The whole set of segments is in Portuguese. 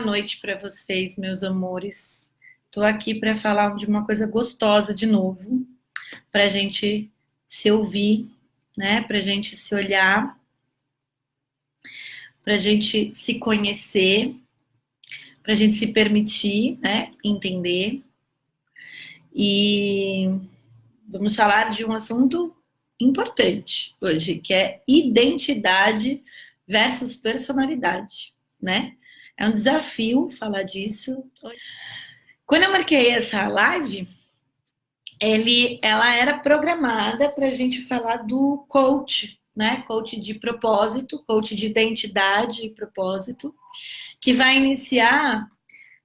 noite para vocês, meus amores. Estou aqui para falar de uma coisa gostosa de novo, para a gente se ouvir, né? Para a gente se olhar, para a gente se conhecer, para a gente se permitir, né? Entender. E vamos falar de um assunto importante hoje, que é identidade versus personalidade, né? É um desafio falar disso. Quando eu marquei essa live, ela era programada para a gente falar do coach, né? Coach de propósito, coach de identidade e propósito, que vai iniciar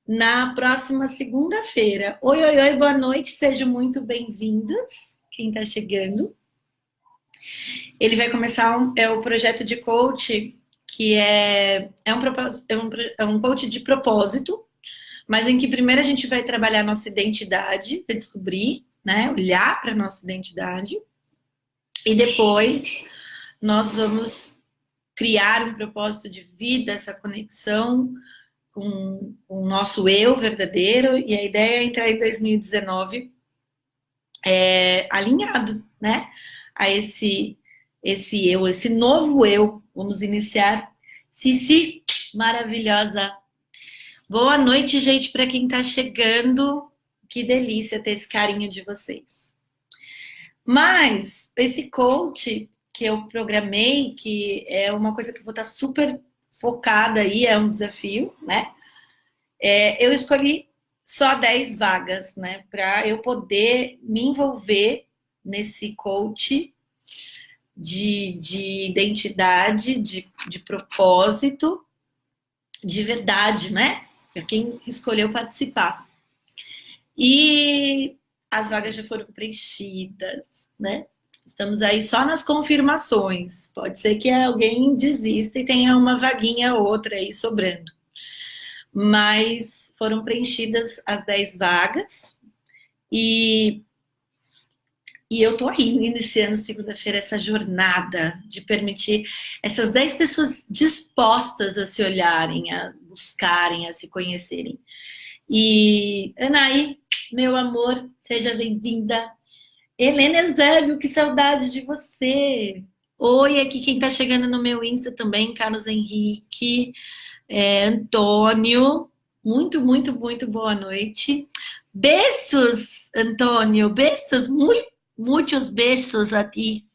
na próxima segunda-feira. Oi, oi, oi, boa noite, sejam muito bem-vindos, quem está chegando. Ele vai começar o projeto de coach, que é um coach de propósito, mas em que primeiro a gente vai trabalhar nossa identidade, para descobrir, né, olhar para nossa identidade, e depois nós vamos criar um propósito de vida, essa conexão com o nosso eu verdadeiro, e a ideia é entrar em 2019 alinhado, né, a esse eu, esse novo eu. Vamos iniciar. Cici, maravilhosa. Boa noite, gente, para quem está chegando. Que delícia ter esse carinho de vocês. Mas esse coach que eu programei, que é uma coisa que eu vou estar super focada aí, é um desafio, né? Eu escolhi só 10 vagas, né? Para eu poder me envolver nesse coach de identidade, de propósito, de verdade, né? Para quem escolheu participar. E as vagas já foram preenchidas, né? Estamos aí só nas confirmações. Pode ser que alguém desista e tenha uma vaguinha ou outra aí sobrando. Mas foram preenchidas as 10 vagas e eu tô aí iniciando segunda-feira essa jornada de permitir essas 10 pessoas dispostas a se olharem, a buscarem, a se conhecerem. E Anaí, meu amor, seja bem-vinda. Helena Eusébio, que saudade de você. Oi, aqui quem tá chegando no meu Insta também, Carlos Henrique, Antônio. Muito, muito, muito boa noite. Beijos, Antônio, beijos, muitos beijos a ti.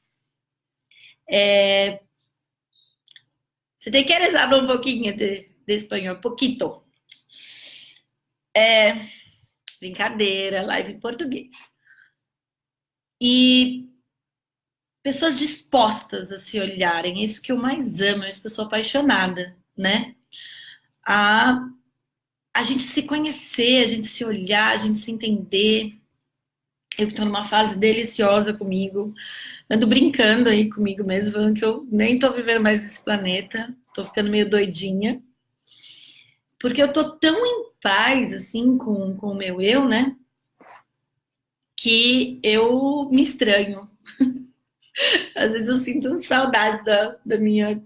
Você tem que hablar um pouquinho de espanhol, pouquito. Brincadeira, live em português. E pessoas dispostas a se olharem, é isso que eu mais amo, é isso que eu sou apaixonada, né? A gente se conhecer, a gente se olhar, a gente se entender. Eu que tô numa fase deliciosa comigo, ando brincando aí comigo mesmo, falando que eu nem tô vivendo mais esse planeta, tô ficando meio doidinha, porque eu tô tão em paz, assim, com o meu eu, né? Que eu me estranho. Às vezes eu sinto saudade da minha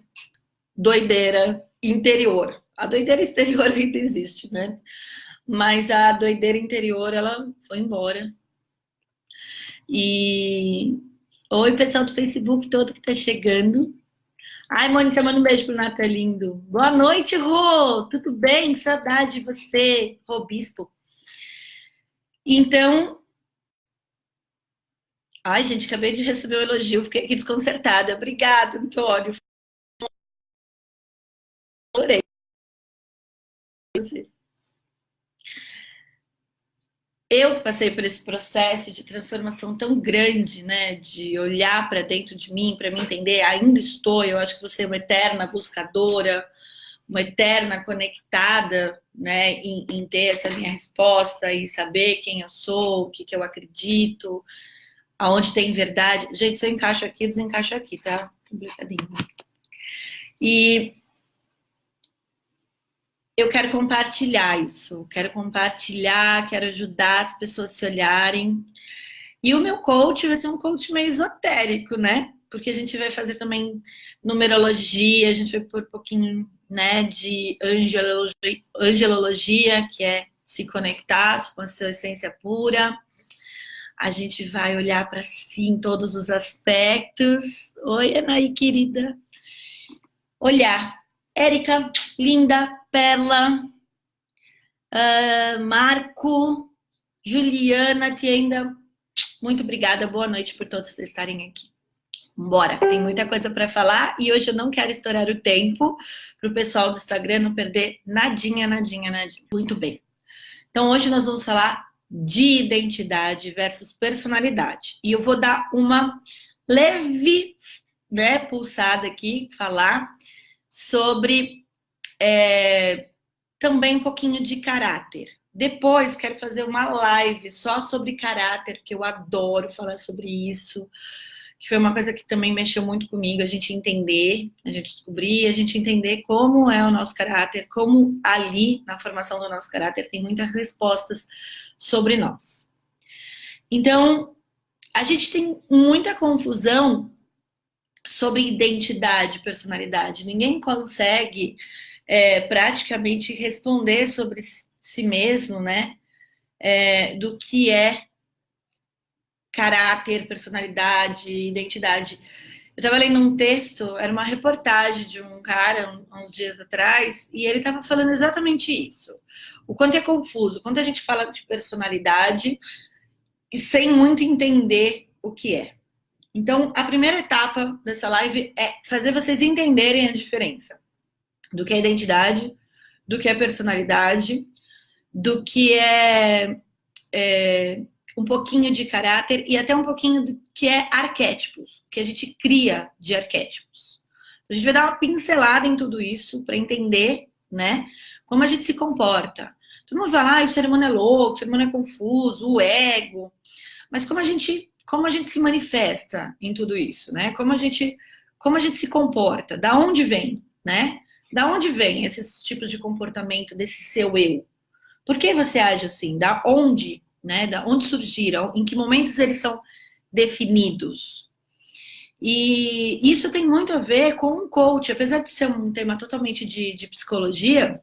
doideira interior. A doideira exterior ainda existe, né? Mas a doideira interior, ela foi embora. E oi, pessoal do Facebook todo que tá chegando. Ai, Mônica, manda um beijo pro Nata lindo. Boa noite, Rô. Tudo bem? Que saudade de você, Rô Bispo. Então, ai, gente, acabei de receber um elogio, fiquei aqui desconcertada. Obrigada, Antônio. Adorei você. Eu passei por esse processo de transformação tão grande, né? De olhar para dentro de mim, para me entender. Ainda estou, eu acho que você é uma eterna buscadora, uma eterna conectada, né? Em ter essa minha resposta e saber quem eu sou, o que eu acredito, aonde tem verdade. Gente, se eu encaixo aqui, eu desencaixo aqui, tá? Complicadinho. E eu quero compartilhar isso, quero compartilhar, quero ajudar as pessoas a se olharem. E o meu coach vai ser um coach meio esotérico, né? Porque a gente vai fazer também numerologia, a gente vai pôr um pouquinho né, de angelologia, que é se conectar com a sua essência pura. A gente vai olhar para si em todos os aspectos. Oi, Anaí, querida. Olhar. Érica, linda, Perla, Marco, Juliana, Tienda, muito obrigada, boa noite por todos vocês estarem aqui. Bora, tem muita coisa para falar e hoje eu não quero estourar o tempo para o pessoal do Instagram não perder nadinha. Muito bem. Então hoje nós vamos falar de identidade versus personalidade. E eu vou dar uma leve, né, pulsada aqui, falar sobre também um pouquinho de caráter. Depois quero fazer uma live só sobre caráter, que eu adoro falar sobre isso, que foi uma coisa que também mexeu muito comigo, a gente entender, a gente descobrir, a gente entender como é o nosso caráter, como ali, na formação do nosso caráter, tem muitas respostas sobre nós. Então, a gente tem muita confusão sobre identidade e personalidade. Ninguém consegue praticamente responder sobre si mesmo, né? Do que é caráter, personalidade, identidade. Eu estava lendo um texto, era uma reportagem de um cara uns dias atrás, e ele estava falando exatamente isso. O quanto é confuso, o quanto a gente fala de personalidade e sem muito entender o que é. Então, a primeira etapa dessa live é fazer vocês entenderem a diferença do que é identidade, do que é personalidade, do que é um pouquinho de caráter e até um pouquinho do que é arquétipos, que a gente cria de arquétipos. A gente vai dar uma pincelada em tudo isso para entender, né, como a gente se comporta. Todo mundo vai lá, o ser humano é louco, o ser humano é confuso, o ego, mas como a gente se manifesta em tudo isso, né? Como a gente se comporta, da onde vem, né? Da onde vem esses tipos de comportamento desse seu eu? Por que você age assim? Da onde, né? Da onde surgiram? Em que momentos eles são definidos? E isso tem muito a ver com um coach, apesar de ser um tema totalmente de psicologia,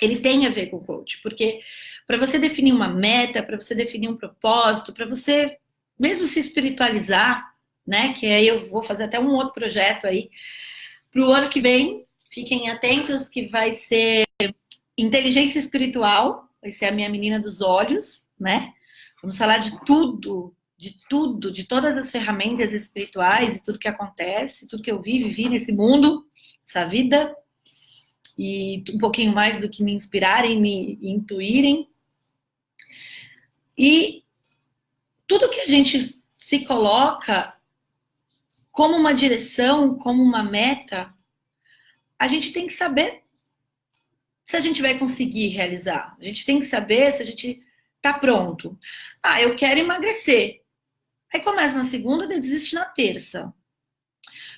ele tem a ver com o coach, porque para você definir uma meta, para você definir um propósito, para você mesmo se espiritualizar, né? Que aí eu vou fazer até um outro projeto aí para o ano que vem. Fiquem atentos que vai ser inteligência espiritual, vai ser a minha menina dos olhos, né? Vamos falar de tudo, de todas as ferramentas espirituais e tudo que acontece, tudo que eu vivi nesse mundo, essa vida, e um pouquinho mais do que me inspirarem, me intuírem. E tudo que a gente se coloca como uma direção, como uma meta, a gente tem que saber se a gente vai conseguir realizar. A gente tem que saber se a gente tá pronto. Ah, eu quero emagrecer. Aí começa na segunda, desiste na terça.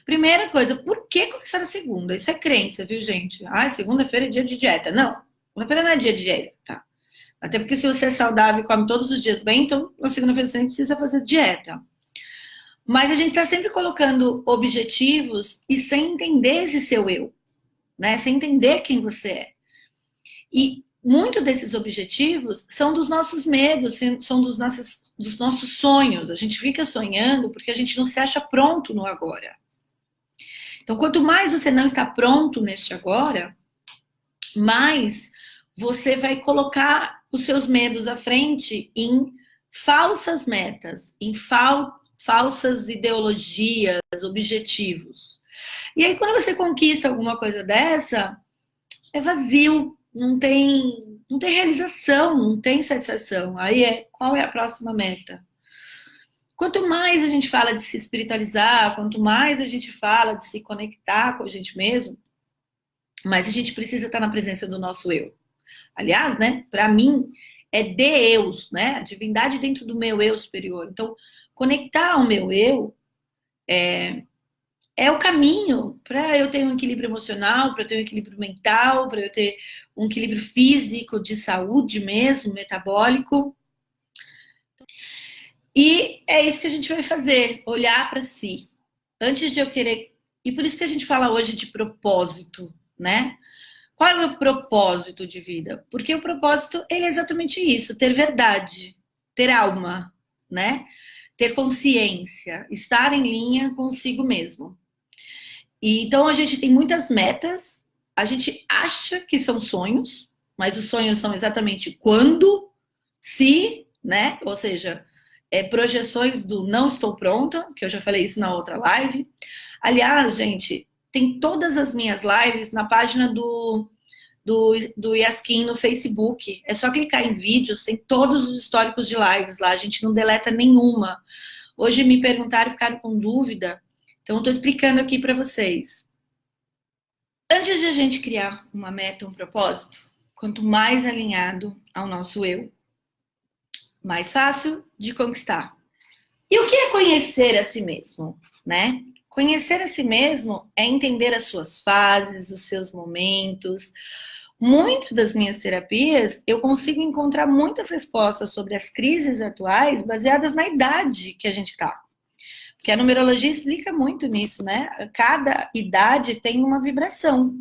Primeira coisa, por que começar na segunda? Isso é crença, viu, gente? Ah, segunda-feira é dia de dieta. Não, segunda-feira não é dia de dieta, tá? Até porque se você é saudável e come todos os dias bem, então na segunda-feira você nem precisa fazer dieta. Mas a gente tá sempre colocando objetivos e sem entender esse seu eu, né? Sem entender quem você é. E muito desses objetivos são dos nossos medos, são dos nossos sonhos. A gente fica sonhando porque a gente não se acha pronto no agora. Então, quanto mais você não está pronto neste agora, mais você vai colocar os seus medos à frente em falsas metas, em falsas ideologias, objetivos. E aí, quando você conquista alguma coisa dessa, é vazio, não tem realização, não tem satisfação. Aí qual é a próxima meta? Quanto mais a gente fala de se espiritualizar, quanto mais a gente fala de se conectar com a gente mesmo, mais a gente precisa estar na presença do nosso eu. Aliás, né, para mim, é Deus, né, a divindade dentro do meu eu superior. Então, conectar ao meu eu é o caminho para eu ter um equilíbrio emocional, para eu ter um equilíbrio mental, para eu ter um equilíbrio físico, de saúde mesmo, metabólico. E é isso que a gente vai fazer, olhar para si. Antes de eu querer... E por isso que a gente fala hoje de propósito, né? Qual é o meu propósito de vida? Porque o propósito, ele é exatamente isso, ter verdade, ter alma, né? Ter consciência, estar em linha consigo mesmo. E, então, a gente tem muitas metas, a gente acha que são sonhos, mas os sonhos são exatamente quando, se, né? Ou seja, projeções do não estou pronta, que eu já falei isso na outra live. Aliás, gente, tem todas as minhas lives na página do Yaskin no Facebook. É só clicar em vídeos, tem todos os históricos de lives lá, a gente não deleta nenhuma. Hoje me perguntaram e ficaram com dúvida, então eu estou explicando aqui para vocês. Antes de a gente criar uma meta, um propósito, quanto mais alinhado ao nosso eu, mais fácil de conquistar. E o que é conhecer a si mesmo, né? Conhecer a si mesmo é entender as suas fases, os seus momentos. Muitas das minhas terapias, eu consigo encontrar muitas respostas sobre as crises atuais baseadas na idade que a gente está. Porque a numerologia explica muito nisso, né? Cada idade tem uma vibração.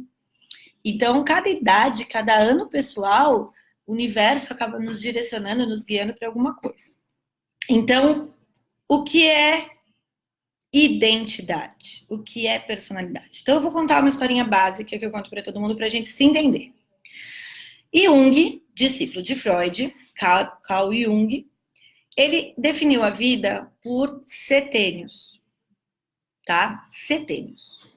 Então, cada idade, cada ano pessoal, o universo acaba nos direcionando, nos guiando para alguma coisa. Então, o que é identidade? O que é personalidade? Então, eu vou contar uma historinha básica que eu conto para todo mundo para a gente se entender. Jung, discípulo de Freud, Carl Jung, ele definiu a vida por setênios, tá? Setênios.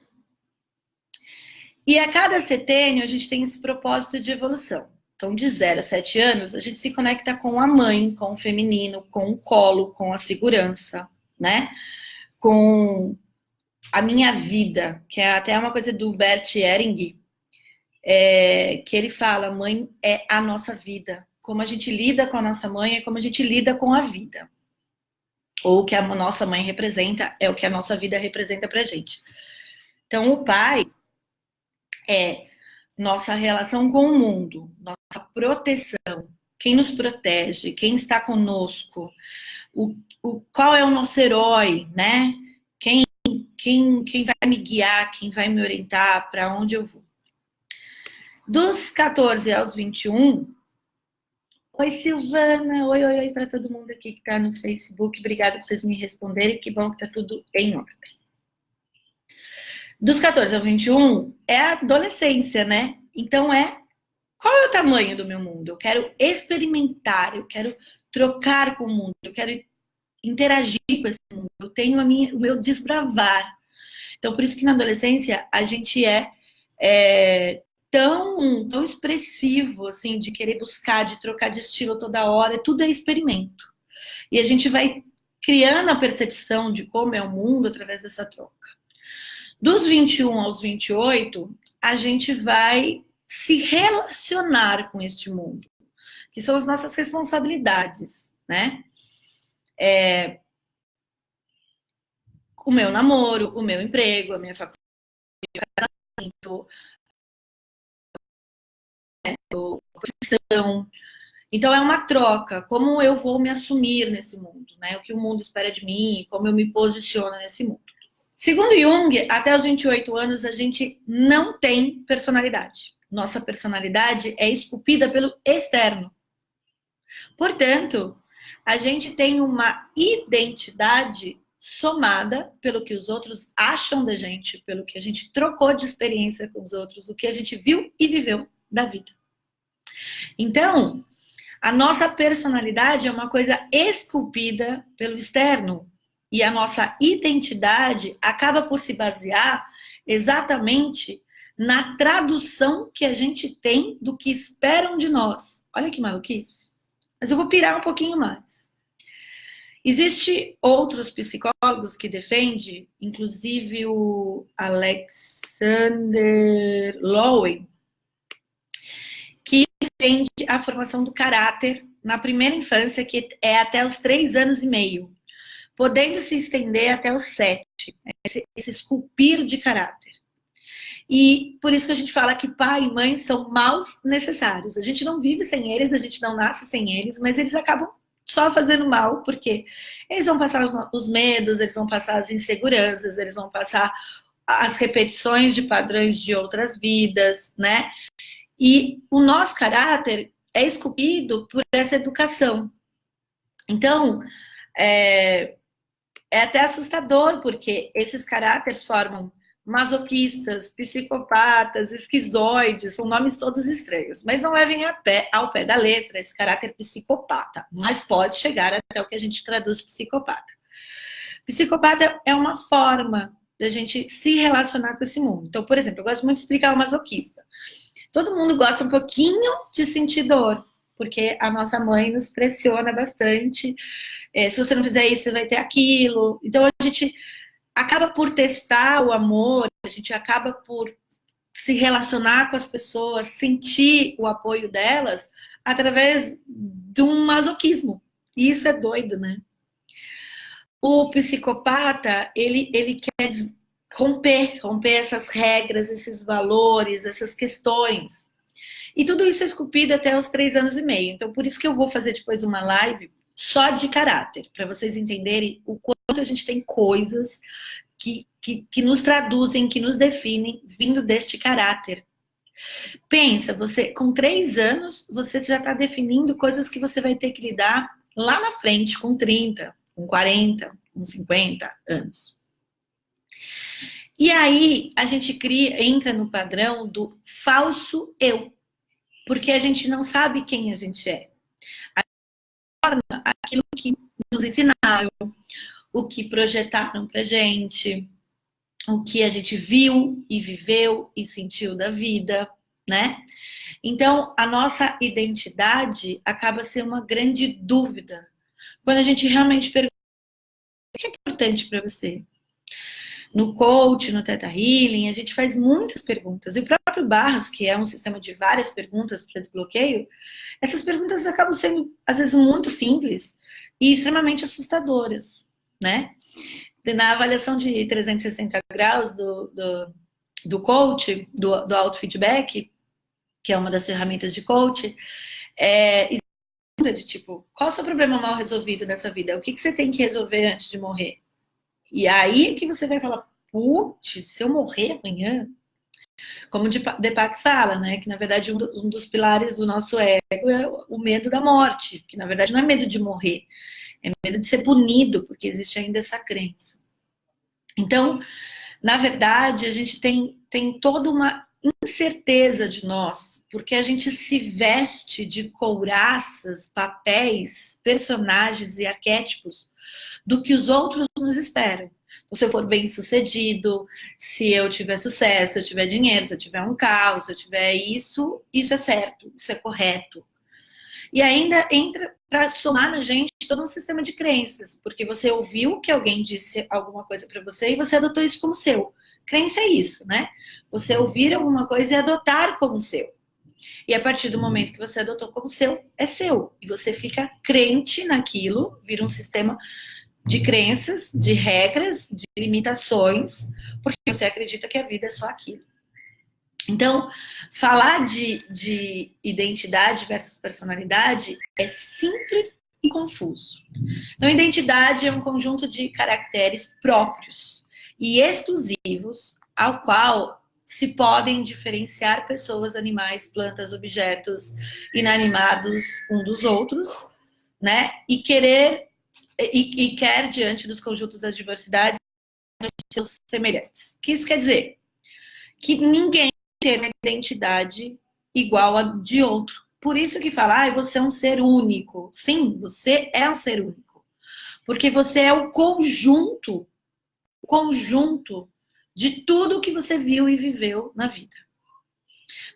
E a cada setênio a gente tem esse propósito de evolução. Então, de 0 a 7 anos, a gente se conecta com a mãe, com o feminino, com o colo, com a segurança, né? Com a minha vida, que é até uma coisa do Bert Ehring, que ele fala, mãe é a nossa vida. Como a gente lida com a nossa mãe é como a gente lida com a vida. Ou o que a nossa mãe representa é o que a nossa vida representa pra gente. Então, o pai é nossa relação com o mundo, nossa proteção, quem nos protege, quem está conosco, qual é o nosso herói, né? Quem vai me guiar, quem vai me orientar, para onde eu vou. Dos 14 aos 21, oi Silvana, oi para todo mundo aqui que está no Facebook, obrigada por vocês me responderem, que bom que está tudo em ordem. Dos 14 aos 21 é a adolescência, né? Então qual é o tamanho do meu mundo? Eu quero experimentar, eu quero trocar com o mundo, eu quero interagir com esse mundo, eu tenho o meu desbravar. Então, por isso que na adolescência a gente é tão expressivo, assim, de querer buscar, de trocar de estilo toda hora, tudo é experimento. E a gente vai criando a percepção de como é o mundo através dessa troca. Dos 21 aos 28, a gente vai se relacionar com este mundo, que são as nossas responsabilidades, né? O meu namoro, o meu emprego, a minha faculdade, o casamento, a profissão. Então, é uma troca. Como eu vou me assumir nesse mundo, né? O que o mundo espera de mim, como eu me posiciono nesse mundo. Segundo Jung, até os 28 anos, a gente não tem personalidade. Nossa personalidade é esculpida pelo externo. Portanto, a gente tem uma identidade somada pelo que os outros acham da gente, pelo que a gente trocou de experiência com os outros, o que a gente viu e viveu da vida. Então, a nossa personalidade é uma coisa esculpida pelo externo. E a nossa identidade acaba por se basear exatamente na tradução que a gente tem do que esperam de nós. Olha que maluquice. Mas eu vou pirar um pouquinho mais. Existem outros psicólogos que defendem, inclusive o Alexander Lowen, que defende a formação do caráter na primeira infância, que é até os 3 anos e meio, podendo se estender até os 7, esse esculpir de caráter. E por isso que a gente fala que pai e mãe são maus necessários. A gente não vive sem eles, a gente não nasce sem eles, mas eles acabam só fazendo mal, porque eles vão passar os medos, eles vão passar as inseguranças, eles vão passar as repetições de padrões de outras vidas, né? E o nosso caráter é esculpido por essa educação. Então, é até assustador, porque esses caráteres formam masoquistas, psicopatas, esquizoides, são nomes todos estranhos, mas não levem ao pé da letra esse caráter psicopata, mas pode chegar até o que a gente traduz psicopata. Psicopata é uma forma da gente se relacionar com esse mundo. Então, por exemplo, eu gosto muito de explicar o masoquista. Todo mundo gosta um pouquinho de sentir dor, porque a nossa mãe nos pressiona bastante. Se você não fizer isso, você vai ter aquilo. Então, a gente acaba por testar o amor, a gente acaba por se relacionar com as pessoas, sentir o apoio delas através de um masoquismo. E isso é doido, né? O psicopata, ele quer romper essas regras, esses valores, essas questões. E tudo isso é esculpido até os 3 anos e meio. Então, por isso que eu vou fazer depois uma live só de caráter, para vocês entenderem o quanto a gente tem coisas que nos traduzem, que nos definem, vindo deste caráter. Pensa, você com 3 anos, você já está definindo coisas que você vai ter que lidar lá na frente, com 30, com 40, com 50 anos. E aí, a gente entra no padrão do falso eu, porque a gente não sabe quem a gente é. Aquilo que nos ensinaram, o que projetaram pra gente, o que a gente viu e viveu e sentiu da vida, né? Então, a nossa identidade acaba sendo uma grande dúvida. Quando a gente realmente pergunta o que é importante para você. No coach, no Theta Healing, a gente faz muitas perguntas. E o próprio Barras, que é um sistema de várias perguntas para desbloqueio, essas perguntas acabam sendo, às vezes, muito simples e extremamente assustadoras, né? Na avaliação de 360 graus do coach, do autofeedback, que é uma das ferramentas de coach, de tipo, qual é o seu problema mal resolvido nessa vida? O que você tem que resolver antes de morrer? E aí que você vai falar, putz, se eu morrer amanhã, como o Deepak fala, né, que na verdade um dos pilares do nosso ego é o medo da morte, que na verdade não é medo de morrer, é medo de ser punido, porque existe ainda essa crença. Então, na verdade, a gente tem toda uma incerteza de nós, porque a gente se veste de couraças, papéis, personagens e arquétipos do que os outros nos esperam. Então, se eu for bem sucedido, se eu tiver sucesso, se eu tiver dinheiro, se eu tiver um carro, se eu tiver isso é certo, isso é correto. E ainda entra para somar na gente todo um sistema de crenças, porque você ouviu que alguém disse alguma coisa para você e você adotou isso como seu. Crença é isso, né? Você ouvir alguma coisa e adotar como seu. E a partir do momento que você adotou como seu, é seu. E você fica crente naquilo, vira um sistema de crenças, de regras, de limitações, porque você acredita que a vida é só aquilo. Então, falar de identidade versus personalidade é simples e confuso. Então, identidade é um conjunto de caracteres próprios e exclusivos ao qual se podem diferenciar pessoas, animais, plantas, objetos inanimados um dos outros, né? E quer, diante dos conjuntos das diversidades, seus semelhantes. O que isso quer dizer? Que ninguém ter uma identidade igual a de outro. Por isso que fala, você é um ser único. Sim, você é um ser único. Porque você é o conjunto de tudo que você viu e viveu na vida.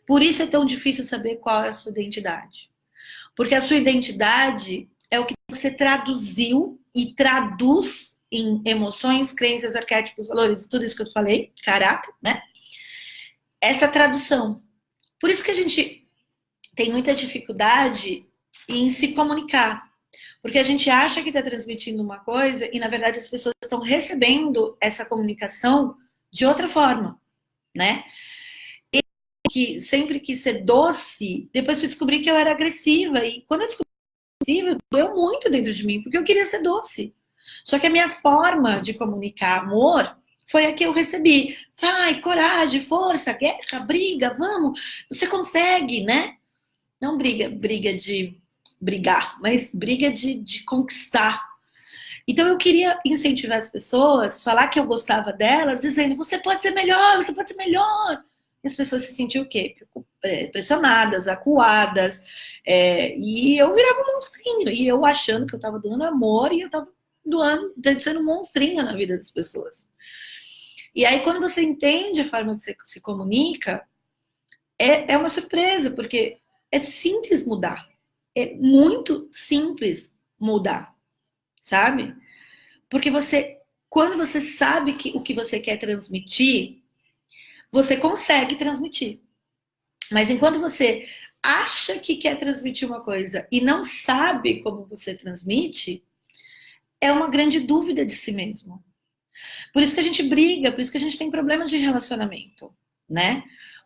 Por isso é tão difícil saber qual é a sua identidade. Porque a sua identidade é o que você traduziu e traduz em emoções, crenças, arquétipos, valores, tudo isso que eu falei, caráter, né? Essa tradução. Por isso que a gente tem muita dificuldade em se comunicar. Porque a gente acha que está transmitindo uma coisa e, na verdade, as pessoas estão recebendo essa comunicação de outra forma, né? Eu, que sempre quis ser doce, depois fui descobrir que eu era agressiva. E quando eu descobri que eu era agressiva, doeu muito dentro de mim, porque eu queria ser doce. Só que a minha forma de comunicar amor foi a que eu recebi. Vai, coragem, força, guerra, briga, vamos, você consegue, né? Não briga de brigar, mas briga de conquistar. Então eu queria incentivar as pessoas, falar que eu gostava delas, dizendo, você pode ser melhor, você pode ser melhor. E as pessoas se sentiam o quê? Pressionadas, acuadas, e eu virava um monstrinho, e eu achando que eu estava doando amor, e eu estava sendo um monstrinho na vida das pessoas. E aí, quando você entende a forma que você se comunica, é uma surpresa, porque é simples mudar. É muito simples mudar, sabe? Porque quando você sabe o que você quer transmitir, você consegue transmitir. Mas enquanto você acha que quer transmitir uma coisa e não sabe como você transmite, é uma grande dúvida de si mesmo. Por isso que a gente briga, por isso que a gente tem problemas de relacionamento, né?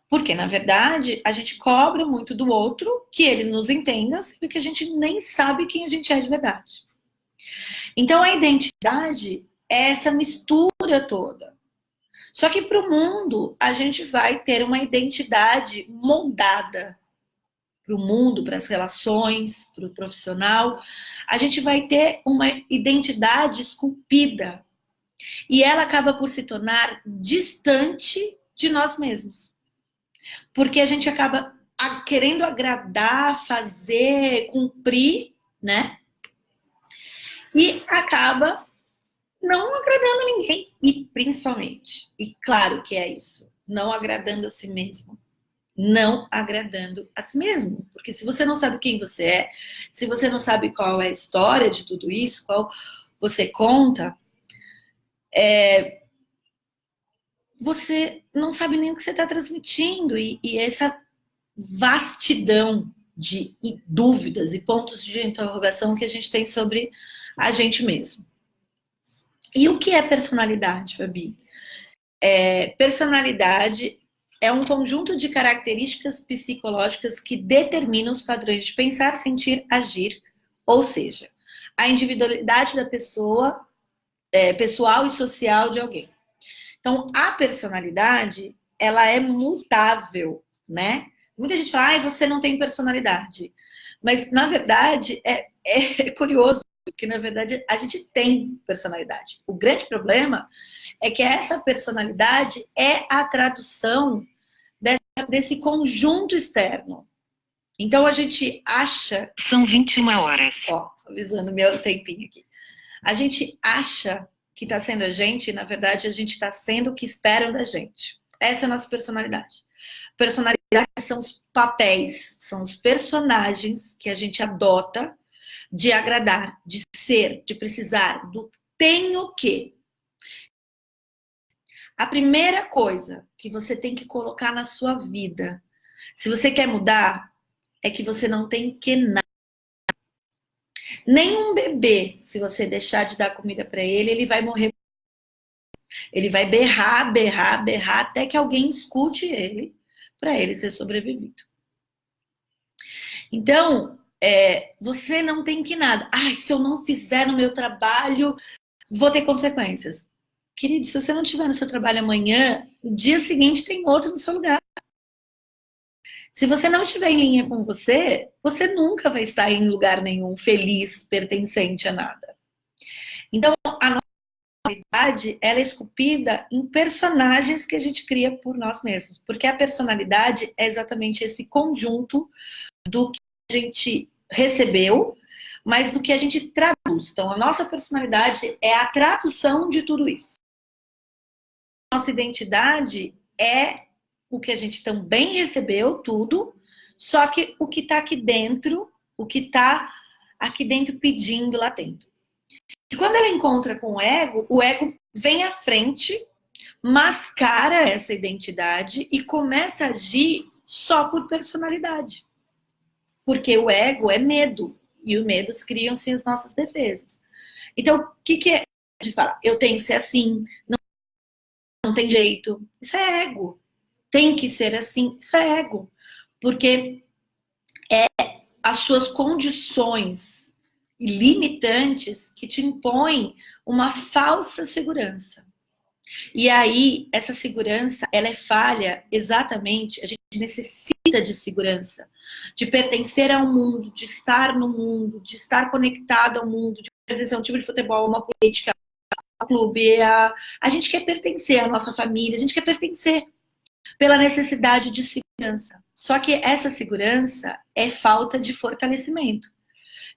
Porque, na verdade, a gente cobra muito do outro que ele nos entenda, sendo que a gente nem sabe quem a gente é de verdade. Então, a identidade é essa mistura toda. Só que para o mundo, a gente vai ter uma identidade moldada. Para o mundo, para as relações, para o profissional, a gente vai ter uma identidade esculpida. E ela acaba por se tornar distante de nós mesmos. Porque a gente acaba querendo agradar, fazer, cumprir, né? E acaba não agradando ninguém. E principalmente, e claro que é isso, não agradando a si mesmo. Não agradando a si mesmo. Porque se você não sabe quem você é, se você não sabe qual é a história de tudo isso, qual você conta, você não sabe nem o que você está transmitindo. E essa vastidão de dúvidas e pontos de interrogação que a gente tem sobre a gente mesmo. E o que é personalidade, Fabi? Personalidade é um conjunto de características psicológicas que determinam os padrões de pensar, sentir, agir, ou seja, a individualidade da pessoa, pessoal e social de alguém. Então, a personalidade, ela é mutável, né? Muita gente fala, você não tem personalidade. Mas, na verdade, é curioso, porque, na verdade, a gente tem personalidade. O grande problema é que essa personalidade é a tradução desse conjunto externo. Então, a gente acha... São 21 horas. Ó, avisando meu tempinho aqui. A gente acha que está sendo a gente, e, na verdade, a gente está sendo o que esperam da gente. Essa é a nossa personalidade. Personalidade são os papéis, são os personagens que a gente adota de agradar, de ser, de precisar, do tenho que. A primeira coisa que você tem que colocar na sua vida, se você quer mudar, é que você não tem que nada. Nem um bebê, se você deixar de dar comida para ele vai morrer. Ele vai berrar, berrar, berrar, até que alguém escute ele, para ele ser sobrevivido. Então, você não tem que nada. Se eu não fizer no meu trabalho, vou ter consequências. Querido, se você não estiver no seu trabalho amanhã, no dia seguinte tem outro no seu lugar. Se você não estiver em linha com você, você nunca vai estar em lugar nenhum feliz, pertencente a nada. Então, a nossa personalidade, ela é esculpida em personagens que a gente cria por nós mesmos. Porque a personalidade é exatamente esse conjunto do que a gente recebeu, mas do que a gente traduz. Então, a nossa personalidade é a tradução de tudo isso. Nossa identidade é o que a gente também recebeu, tudo, só que o que está aqui dentro, o que está aqui dentro pedindo lá dentro. E quando ela encontra com o ego vem à frente, mascara essa identidade e começa a agir só por personalidade. Porque o ego é medo, e os medos criam-se as nossas defesas. Então, o que é? A gente fala, eu tenho que ser assim, não tem jeito. Isso é ego. Tem que ser assim, isso é ego. Porque é as suas condições limitantes que te impõem uma falsa segurança. E aí, essa segurança, ela é falha exatamente, a gente necessita de segurança, de pertencer ao mundo, de estar no mundo, de estar conectado ao mundo, de pertencer a um time de futebol, uma política, um clube. A gente quer pertencer à nossa família, a gente quer pertencer pela necessidade de segurança. Só que essa segurança é falta de fortalecimento.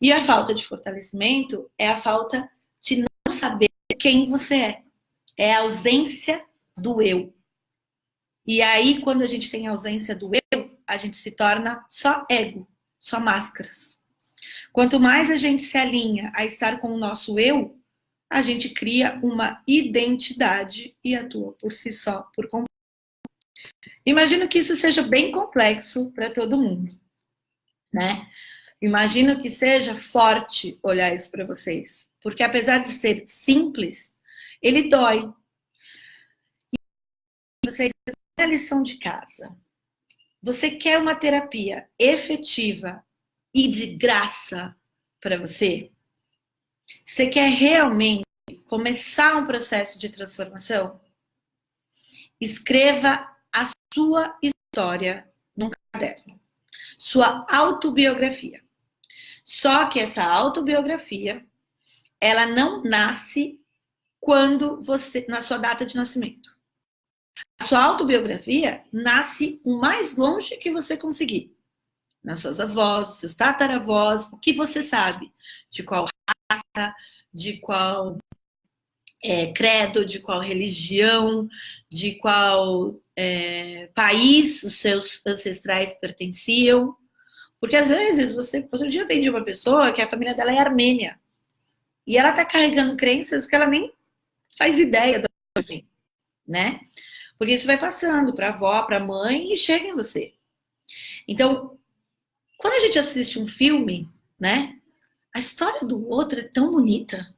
E a falta de fortalecimento é a falta de não saber quem você é. É a ausência do eu. E aí, quando a gente tem a ausência do eu, a gente se torna só ego, só máscaras. Quanto mais a gente se alinha a estar com o nosso eu, a gente cria uma identidade e atua por si só, por completo. Imagino que isso seja bem complexo para todo mundo, né? Imagino que seja forte olhar isso para vocês, porque apesar de ser simples, ele dói. Vocês têm a lição de casa. Você quer uma terapia efetiva e de graça para você? Você quer realmente começar um processo de transformação? Escreva a sua história num caderno. Sua autobiografia. Só que essa autobiografia, ela não nasce quando você, na sua data de nascimento. A sua autobiografia nasce o mais longe que você conseguir. Nas suas avós, seus tataravós, o que você sabe, de qual raça, de qual credo, de qual religião, de qual país os seus ancestrais pertenciam. Porque às vezes você. Outro dia eu atendi uma pessoa que a família dela é armênia. E ela está carregando crenças que ela nem faz ideia do fim, né? Porque isso vai passando para a avó, para a mãe e chega em você. Então, quando a gente assiste um filme, né? A história do outro é tão bonita.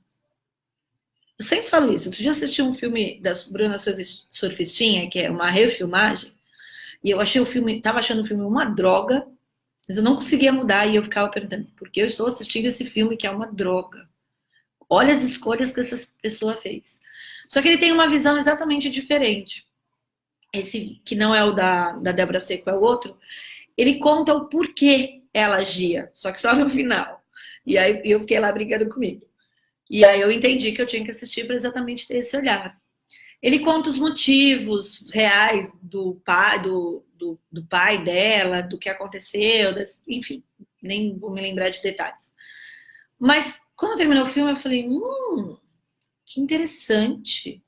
Eu sempre falo isso. Outro dia assisti um filme da Bruna Surfistinha, que é uma refilmagem, e eu achei o filme, tava achando o filme uma droga, mas eu não conseguia mudar e eu ficava perguntando, por que eu estou assistindo esse filme que é uma droga? Olha as escolhas que essa pessoa fez. Só que ele tem uma visão exatamente diferente. Esse que não é o da Débora Seco, é o outro. Ele conta o porquê ela agia, só que só no final. E aí eu fiquei lá brigando comigo. E aí eu entendi que eu tinha que assistir para exatamente ter esse olhar. Ele conta os motivos reais do pai dela, do que aconteceu, enfim, nem vou me lembrar de detalhes. Mas quando terminou o filme, eu falei, que interessante.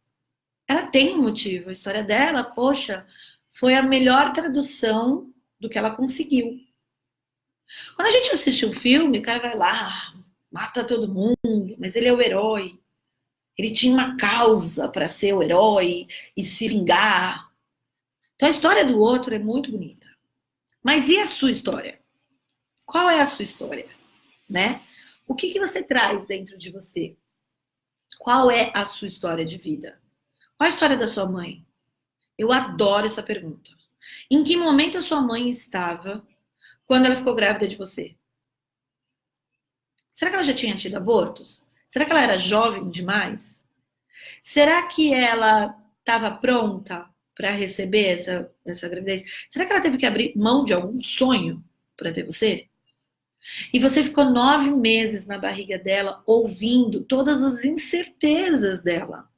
Ela tem um motivo. A história dela, poxa, foi a melhor tradução do que ela conseguiu. Quando a gente assiste um filme, o cara vai lá, mata todo mundo, mas ele é o herói. Ele tinha uma causa para ser o herói e se vingar. Então a história do outro é muito bonita. Mas e a sua história? Qual é a sua história? Né? O que você traz dentro de você? Qual é a sua história de vida? Qual a história da sua mãe? Eu adoro essa pergunta. Em que momento a sua mãe estava quando ela ficou grávida de você? Será que ela já tinha tido abortos? Será que ela era jovem demais? Será que ela estava pronta para receber essa gravidez? Será que ela teve que abrir mão de algum sonho para ter você? E você ficou 9 meses na barriga dela, ouvindo todas as incertezas dela.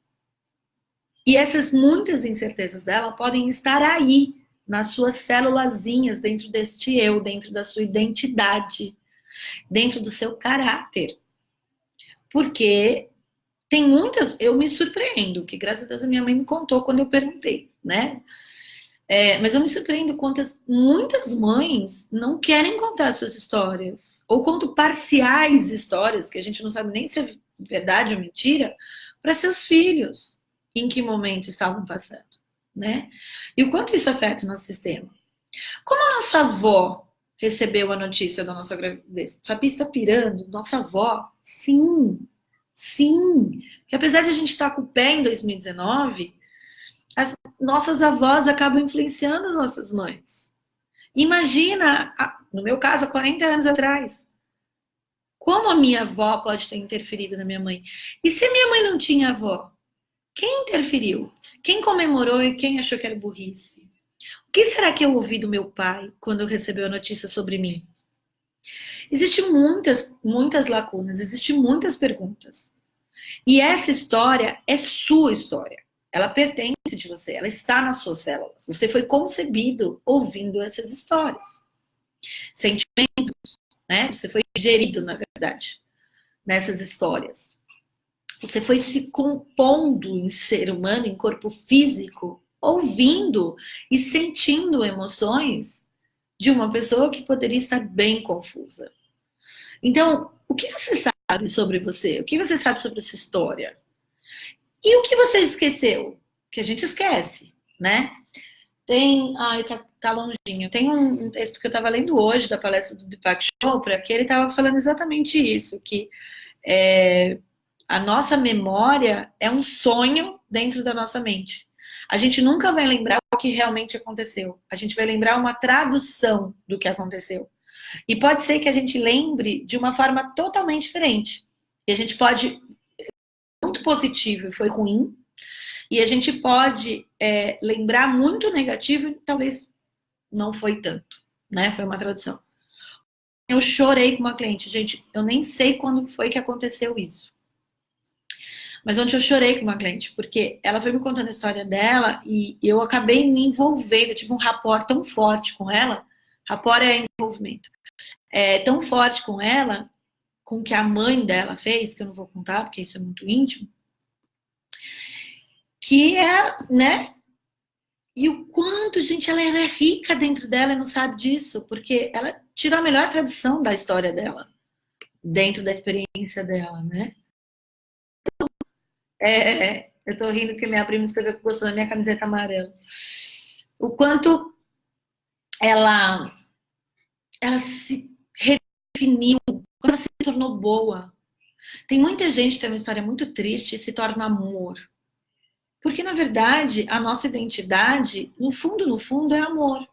E essas muitas incertezas dela podem estar aí, nas suas célulazinhas, dentro deste eu, dentro da sua identidade, dentro do seu caráter. Porque tem muitas, eu me surpreendo, que graças a Deus a minha mãe me contou quando eu perguntei, né? Mas eu me surpreendo quantas muitas mães não querem contar suas histórias, ou contam parciais histórias, que a gente não sabe nem se é verdade ou mentira, para seus filhos, em que momento estavam passando, né? E o quanto isso afeta o nosso sistema. Como a nossa avó recebeu a notícia da nossa gravidez? Fabi está pirando? Nossa avó? Sim, sim. Que apesar de a gente estar com o pé em 2019, as nossas avós acabam influenciando as nossas mães. Imagina, no meu caso, há 40 anos atrás, como a minha avó pode ter interferido na minha mãe? E se minha mãe não tinha avó? Quem interferiu? Quem comemorou e quem achou que era burrice? O que será que eu ouvi do meu pai quando recebeu a notícia sobre mim? Existem muitas lacunas, existem muitas perguntas. E essa história é sua história. Ela pertence de você, ela está nas suas células. Você foi concebido ouvindo essas histórias. Sentimentos, né? Você foi gerido, na verdade, nessas histórias. Você foi se compondo em ser humano, em corpo físico, ouvindo e sentindo emoções de uma pessoa que poderia estar bem confusa. Então, o que você sabe sobre você? O que você sabe sobre essa história? E o que você esqueceu? Que a gente esquece, né? Tem. Ai, tá longinho. Tem um texto que eu estava lendo hoje da palestra do Deepak Chopra, que ele estava falando exatamente isso, que a nossa memória é um sonho dentro da nossa mente. A gente nunca vai lembrar o que realmente aconteceu. A gente vai lembrar uma tradução do que aconteceu. E pode ser que a gente lembre de uma forma totalmente diferente. E a gente pode. Muito positivo e foi ruim. E a gente pode lembrar muito negativo e talvez não foi tanto. Né? Foi uma tradução. Eu chorei com uma cliente. Gente, eu nem sei quando foi que aconteceu isso. Mas ontem eu chorei com uma cliente, porque ela foi me contando a história dela e eu acabei me envolvendo. Eu tive um rapport tão forte com ela. Rapport é envolvimento. Tão forte com ela, com o que a mãe dela fez, que eu não vou contar, porque isso é muito íntimo, que né? E o quanto, gente, ela era rica dentro dela e não sabe disso, porque ela tirou a melhor tradução da história dela, dentro da experiência dela, né? Eu tô rindo porque minha prima escreveu que gostou da minha camiseta amarela. O quanto ela se redefiniu, quando ela se tornou boa. Tem muita gente que tem uma história muito triste e se torna amor. Porque, na verdade, a nossa identidade, no fundo, é amor.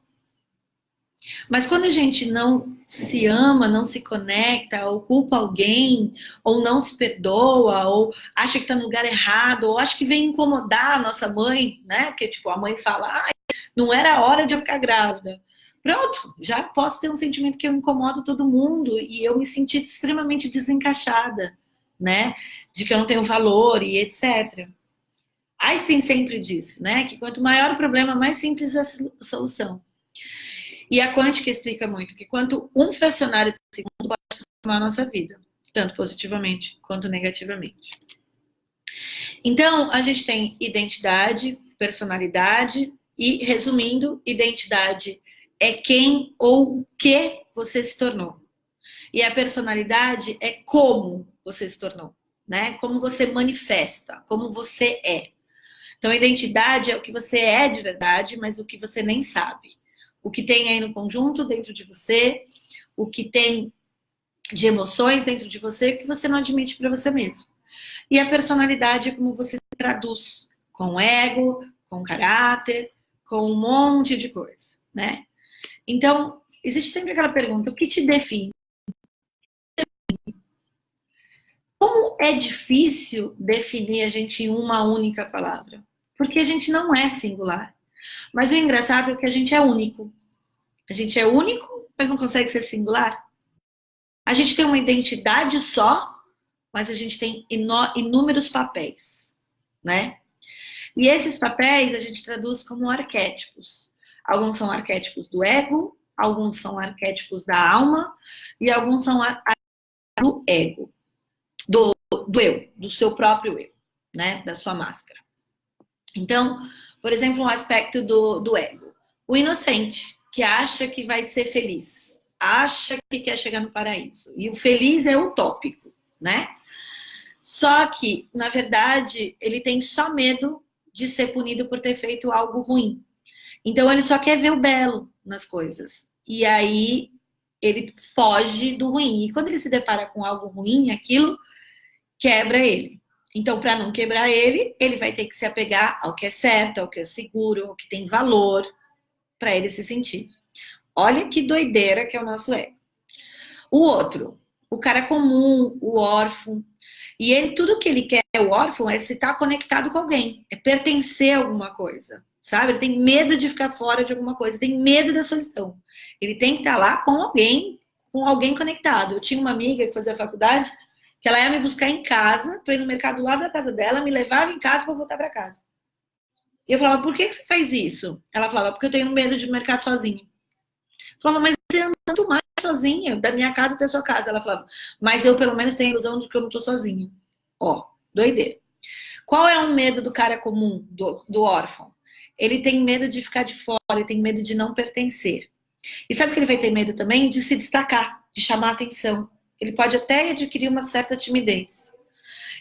Mas quando a gente não se ama, não se conecta, ou culpa alguém, ou não se perdoa, ou acha que está no lugar errado, ou acha que vem incomodar a nossa mãe, né? Porque, tipo, a mãe fala, não era hora de eu ficar grávida. Pronto, já posso ter um sentimento que eu incomodo todo mundo e eu me senti extremamente desencaixada, né? De que eu não tenho valor e etc. Einstein sempre disse, né? Que quanto maior o problema, mais simples a solução. E a quântica explica muito que quanto um fracionário de segundo pode transformar a nossa vida, tanto positivamente quanto negativamente. Então, a gente tem identidade, personalidade e, resumindo, identidade é quem ou o que você se tornou. E a personalidade é como você se tornou, né? Como você manifesta, como você é. Então, a identidade é o que você é de verdade, mas o que você nem sabe. O que tem aí no conjunto dentro de você, o que tem de emoções dentro de você que você não admite para você mesmo. E a personalidade é como você se traduz com ego, com caráter, com um monte de coisa, né? Então, existe sempre aquela pergunta, o que te define? Como é difícil definir a gente em uma única palavra? Porque a gente não é singular. Mas o engraçado é que a gente é único. A gente é único, mas não consegue ser singular. A gente tem uma identidade só, mas a gente tem inúmeros papéis, né? E esses papéis a gente traduz como arquétipos. Alguns são arquétipos do ego, alguns são arquétipos da alma e alguns são do ego, do eu, do seu próprio eu, né? Da sua máscara. Então, por exemplo, um aspecto do ego. O inocente, que acha que vai ser feliz, acha que quer chegar no paraíso. E o feliz é utópico, né? Só que, na verdade, ele tem só medo de ser punido por ter feito algo ruim. Então, ele só quer ver o belo nas coisas. E aí, ele foge do ruim. E quando ele se depara com algo ruim, aquilo quebra ele. Então, para não quebrar ele, ele vai ter que se apegar ao que é certo, ao que é seguro, ao que tem valor, para ele se sentir. Olha que doideira que é o nosso ego. O outro, o cara comum, o órfão. E ele, tudo que ele quer, o órfão, é se estar conectado com alguém, é pertencer a alguma coisa, sabe? Ele tem medo de ficar fora de alguma coisa, tem medo da solidão. Ele tem que estar lá com alguém conectado. Eu tinha uma amiga que fazia faculdade, que ela ia me buscar em casa, para ir no mercado lá da casa dela, me levava em casa para voltar para casa. E eu falava, por que você faz isso? Ela falava, porque eu tenho medo de ir no mercado sozinha. Eu falava, mas você anda tanto mais sozinha, da minha casa até a sua casa. Ela falava, mas eu pelo menos tenho a ilusão de que eu não tô sozinha. Ó, doideira. Qual é o medo do cara comum, do órfão? Ele tem medo de ficar de fora, ele tem medo de não pertencer. E sabe que ele vai ter medo também? De se destacar, de chamar atenção. Ele pode até adquirir uma certa timidez.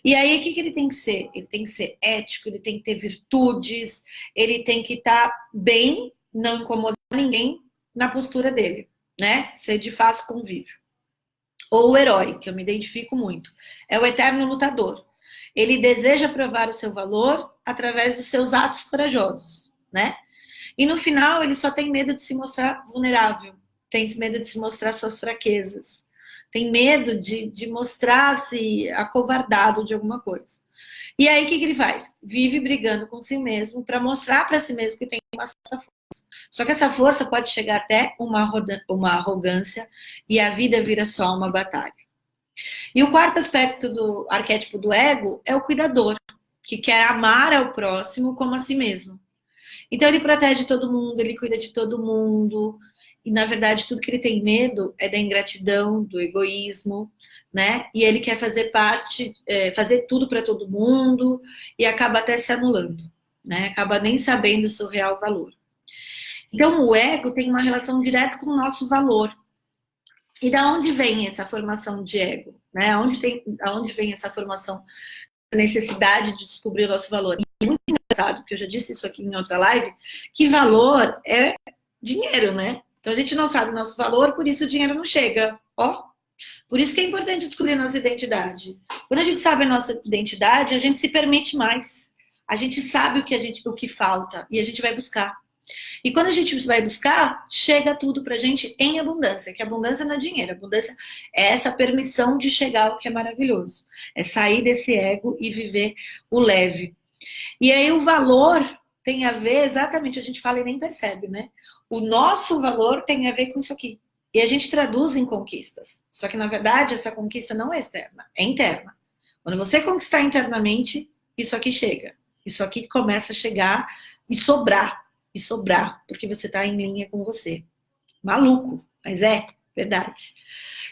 E aí, o que ele tem que ser? Ele tem que ser ético, ele tem que ter virtudes, ele tem que estar bem, não incomodar ninguém na postura dele, né? Ser de fácil convívio. Ou o herói, que eu me identifico muito, é o eterno lutador. Ele deseja provar o seu valor através dos seus atos corajosos, né? E no final, ele só tem medo de se mostrar vulnerável, tem medo de se mostrar suas fraquezas, tem medo de mostrar-se acovardado de alguma coisa. E aí, o que ele faz? Vive brigando com si mesmo para mostrar para si mesmo que tem uma certa força. Só que essa força pode chegar até uma arrogância e a vida vira só uma batalha. E o quarto aspecto do arquétipo do ego é o cuidador, que quer amar ao próximo como a si mesmo. Então ele protege todo mundo, ele cuida de todo mundo. E na verdade tudo que ele tem medo é da ingratidão, do egoísmo, né? E ele quer fazer parte, fazer tudo para todo mundo e acaba até se anulando, né? Acaba nem sabendo o seu real valor. Então o ego tem uma relação direta com o nosso valor. E da onde vem essa formação de ego, né? Aonde vem essa formação, a necessidade de descobrir o nosso valor? E é muito engraçado, porque eu já disse isso aqui em outra live, que valor é dinheiro, né? Então a gente não sabe o nosso valor, por isso o dinheiro não chega. Ó, por isso que é importante descobrir a nossa identidade. Quando a gente sabe a nossa identidade, a gente se permite mais. A gente sabe o que falta e a gente vai buscar. E quando a gente vai buscar, chega tudo pra gente em abundância, que abundância não é dinheiro, abundância é essa permissão de chegar ao que é maravilhoso. É sair desse ego e viver o leve. E aí o valor tem a ver, exatamente, a gente fala e nem percebe, né? O nosso valor tem a ver com isso aqui. E a gente traduz em conquistas. Só que, na verdade, essa conquista não é externa, é interna. Quando você conquistar internamente, isso aqui chega. Isso aqui começa a chegar e sobrar, porque você está em linha com você. Maluco, mas é verdade.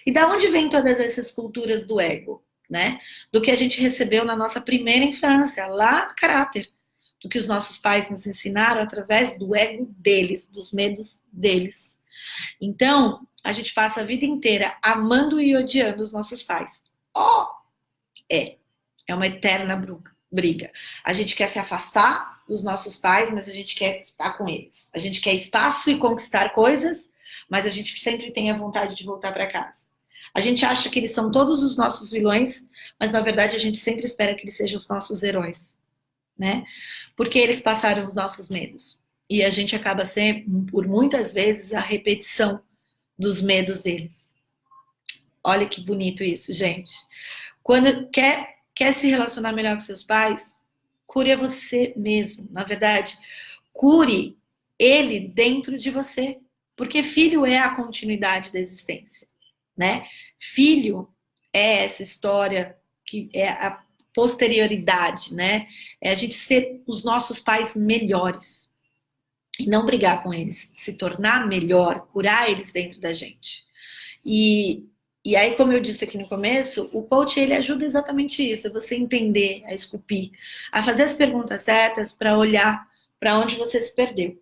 E da onde vem todas essas culturas do ego, né? Do que a gente recebeu na nossa primeira infância, lá no caráter. Do que os nossos pais nos ensinaram através do ego deles, dos medos deles. Então, a gente passa a vida inteira amando e odiando os nossos pais. Oh! É uma eterna briga. A gente quer se afastar dos nossos pais, mas a gente quer estar com eles. A gente quer espaço e conquistar coisas, mas a gente sempre tem a vontade de voltar para casa. A gente acha que eles são todos os nossos vilões, mas na verdade a gente sempre espera que eles sejam os nossos heróis, né? Porque eles passaram os nossos medos. E a gente acaba sendo, por muitas vezes, a repetição dos medos deles. Olha que bonito isso, gente. Quando quer se relacionar melhor com seus pais, cure a você mesmo. Na verdade, cure ele dentro de você. Porque filho é a continuidade da existência, né? Filho é essa história que é a posterioridade, né? É a gente ser os nossos pais melhores. E não brigar com eles, se tornar melhor, curar eles dentro da gente. E aí, como eu disse aqui no começo, o coach, ele ajuda exatamente isso, você entender, a esculpir, a fazer as perguntas certas para olhar para onde você se perdeu.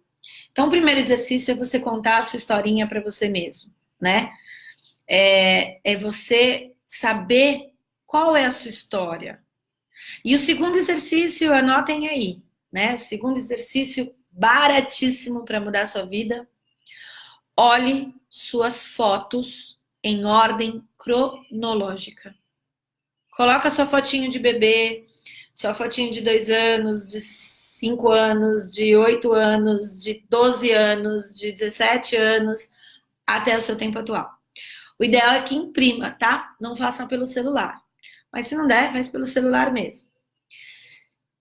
Então, o primeiro exercício é você contar a sua historinha para você mesmo, né? É você saber qual é a sua história. E o segundo exercício, anotem aí, né? Segundo exercício baratíssimo para mudar a sua vida. Olhe suas fotos em ordem cronológica. Coloca sua fotinho de bebê, sua fotinho de 2 anos, de 5 anos, de 8 anos, de 12 anos, de 17 anos, até o seu tempo atual. O ideal é que imprima, tá? Não faça pelo celular. Mas se não der, faz pelo celular mesmo.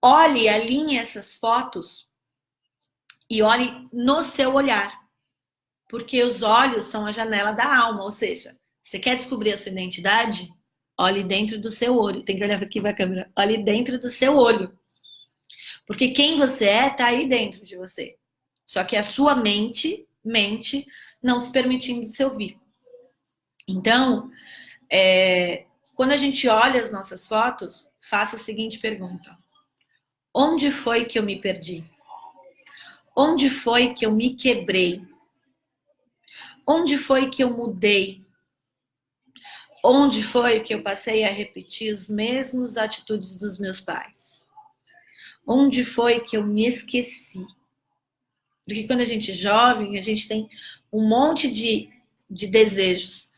Olhe, alinhe essas fotos e olhe no seu olhar. Porque os olhos são a janela da alma, ou seja, você quer descobrir a sua identidade? Olhe dentro do seu olho. Tem que olhar aqui para a câmera. Olhe dentro do seu olho. Porque quem você é está aí dentro de você. Só que a sua mente não se permitindo se ouvir. Então, quando a gente olha as nossas fotos, faça a seguinte pergunta: onde foi que eu me perdi? Onde foi que eu me quebrei? Onde foi que eu mudei? Onde foi que eu passei a repetir as mesmas atitudes dos meus pais? Onde foi que eu me esqueci? Porque quando a gente é jovem, a gente tem um monte de desejos.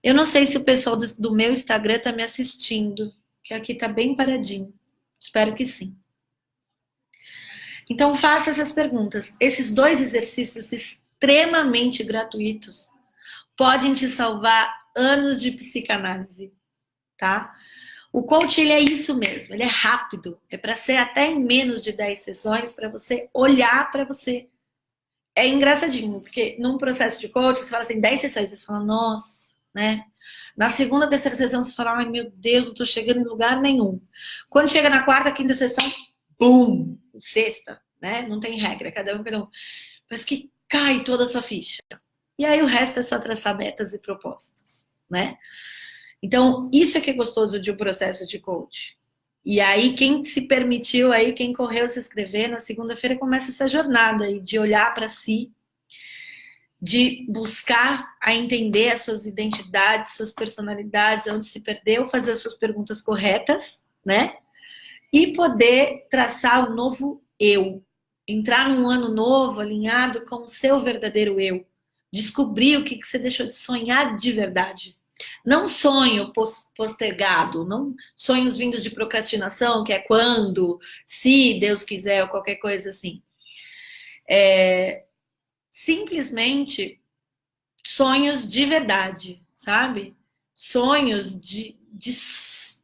Eu não sei se o pessoal do meu Instagram está me assistindo, que aqui está bem paradinho. Espero que sim. Então, faça essas perguntas. Esses 2 exercícios extremamente gratuitos podem te salvar anos de psicanálise, tá? O coach, ele é isso mesmo, ele é rápido. É para ser até em menos de 10 sessões, para você olhar para você. É engraçadinho, porque num processo de coach, você fala assim, 10 sessões, você fala, nossa, né? Na segunda, terceira sessão, você fala, ai meu Deus, não tô chegando em lugar nenhum. Quando chega na quarta, quinta sessão, bum! Sexta, né? Não tem regra, cada um. Mas que cai toda a sua ficha. E aí o resto é só traçar metas e propósitos, né? Então, isso é que é gostoso de um processo de coach. E aí, quem se permitiu, aí quem correu se inscrever, na segunda-feira começa essa jornada aí de olhar para si, de buscar a entender as suas identidades, suas personalidades, onde se perdeu, fazer as suas perguntas corretas, né? E poder traçar o novo eu. Entrar num ano novo alinhado com o seu verdadeiro eu. Descobrir o que você deixou de sonhar de verdade. Não sonho postergado, não sonhos vindos de procrastinação, que é quando, se Deus quiser, ou qualquer coisa assim. Simplesmente sonhos de verdade, sabe? Sonhos de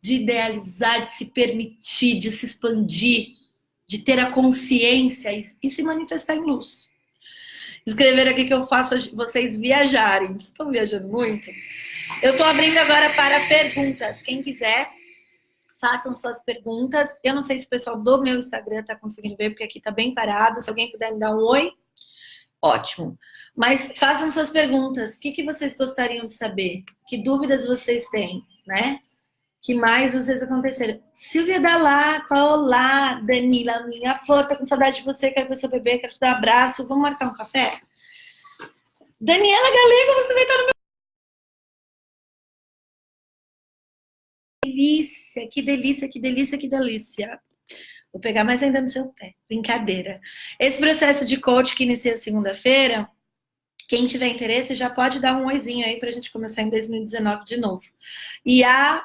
idealizar, de se permitir, de se expandir, de ter a consciência e se manifestar em luz. Escrever aqui que eu faço vocês viajarem. Vocês estão viajando muito? Eu estou abrindo agora para perguntas. Quem quiser, façam suas perguntas. Eu não sei se o pessoal do meu Instagram está conseguindo ver, porque aqui está bem parado. Se alguém puder me dar um oi, ótimo. Mas façam suas perguntas. O que vocês gostariam de saber? Que dúvidas vocês têm, né? Que mais vocês aconteceram? Silvia Dalaco, olá, Danila, minha flor, tô com saudade de você, quero ver seu bebê, quero te dar um abraço, vamos marcar um café? Daniela Galego, você vai estar no meu... Delícia, que delícia, que delícia, que delícia. Vou pegar mais ainda no seu pé, brincadeira. Esse processo de coach que inicia segunda-feira, quem tiver interesse já pode dar um oizinho aí pra gente começar em 2019 de novo. E há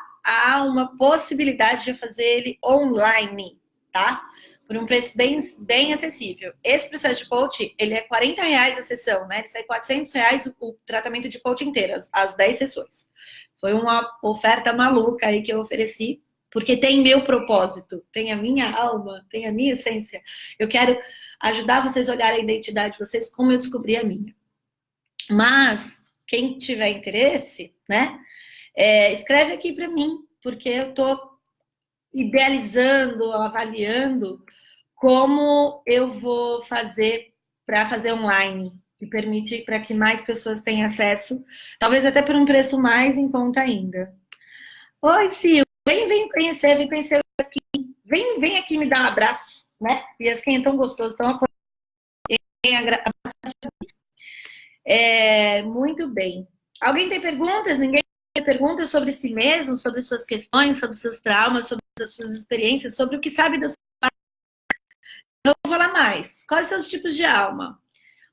uma possibilidade de fazer ele online, tá? Por um preço bem acessível. Esse processo de coach, ele é R$40 a sessão, né? Ele sai R$400 o tratamento de coach inteiro, as 10 sessões. Foi uma oferta maluca aí que eu ofereci, porque tem meu propósito, tem a minha alma, tem a minha essência. Eu quero ajudar vocês a olhar a identidade de vocês como eu descobri a minha. Mas, quem tiver interesse, né? Escreve aqui para mim, porque eu estou idealizando, avaliando como eu vou fazer para fazer online e permitir para que mais pessoas tenham acesso, talvez até por um preço mais em conta ainda. Oi, Sil, vem conhecer o Yaskin. Vem aqui me dar um abraço, né? O Yaskin é tão gostoso, tão acolhedor. Muito bem. Alguém tem perguntas? Ninguém tem perguntas sobre si mesmo, sobre suas questões, sobre seus traumas, sobre as suas experiências, sobre o que sabe da sua... Eu vou falar mais. Quais são os tipos de alma?